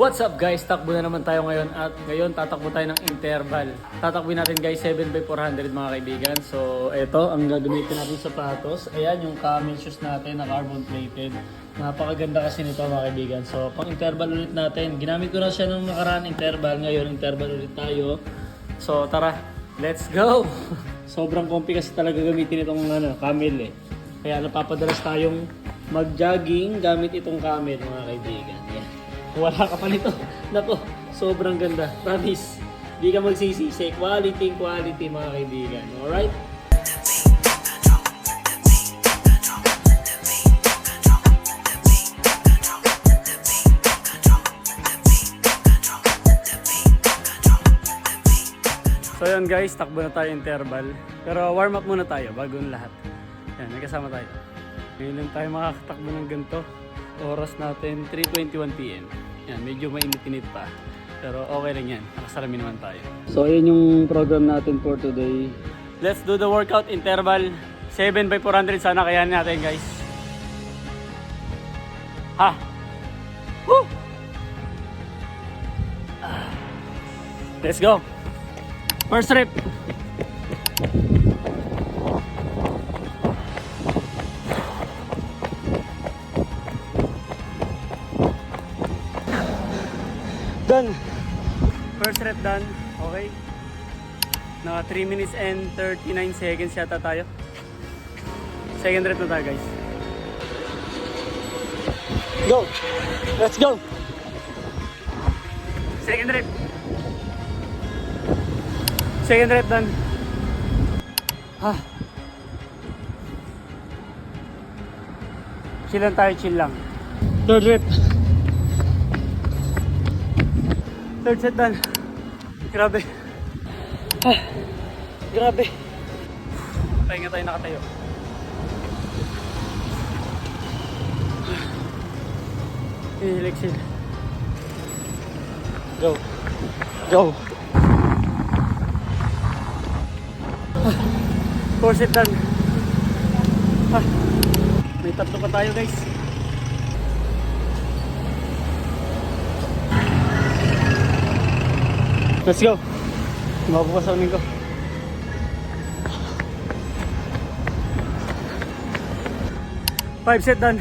What's up guys? Takbo na naman tayo ngayon at ngayon tatakbo tayo ng interval. Tatakbo natin guys 7x400 mga kaibigan. So ito ang gagamitin natin sapatos. Ayan yung camel shoes natin na carbon plated. Napakaganda kasi nito mga kaibigan. So pang interval ulit natin. Ginamit ko na siya nung nakaraan interval. Ngayon interval ulit tayo. So tara, let's go! Sobrang comfy kasi talaga gamitin itong camel eh. Kaya napapadalas tayong mag-jogging gamit itong camel mga kaibigan. Yan. Wala ka pa nito. Nako, sobrang ganda. Promise. Di ka magsisisi. Quality mga kaibigan. Alright? So yun guys, takbo na tayo interval. Pero warm up muna tayo bago ang lahat. Yan, may kasama tayo. Ngayon lang tayo makakatakbo ng ganito. Oras natin 3:21 PM. Yan, medyo mainit-init pa. Pero okay lang yan. Nakasalamin naman tayo. So ayun yung program natin for today. Let's do the workout interval. 7x400 sana kayanin natin guys. Ha! Woo! Let's go! First rep! Done. First rep done. Okay. Naka 3 minutes and 39 seconds yata tayo. Second rep na tayo guys. Go! Let's go! Second rep. Second rep done. Ha. Chill lang tayo, chill lang. Third rep. Third set done. Grabe. Ah, grabe. Pahinga tayo, nakatayo. Exhale. Go. Go. Ah, fourth set done. Ah, may tatlo pa tayo guys. Let's go. Mapapasanin ko. Five set done.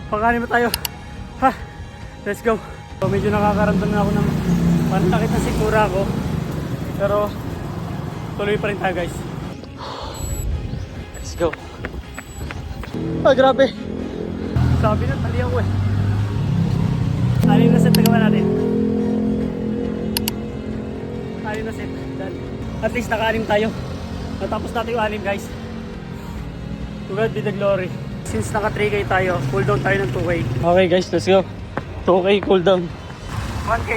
Pangkanin mo tayo. Ha. Let's go. So, medyo nakakaramdam na ako ng pantakit na sikura ko. Pero tuloy pa rin tayo guys. Let's go. Ah, grabe. Sabi na, tali ako eh. Aling na set na gawa natin. Anim na set. Done. At least naka-anim tayo. Natapos natin yung anim guys. To God be the glory. Since naka 3K tayo, cool down tayo ng 2K. Okay guys, let's go. 2K cool down. 1K.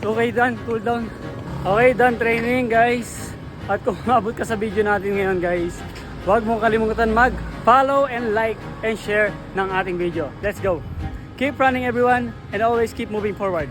2K done, cool down. Okay, done training guys. At kung mabot ka sa video natin ngayon guys, huwag mong kalimutan mag-follow and like and share ng ating video. Let's go. Keep running everyone and always keep moving forward.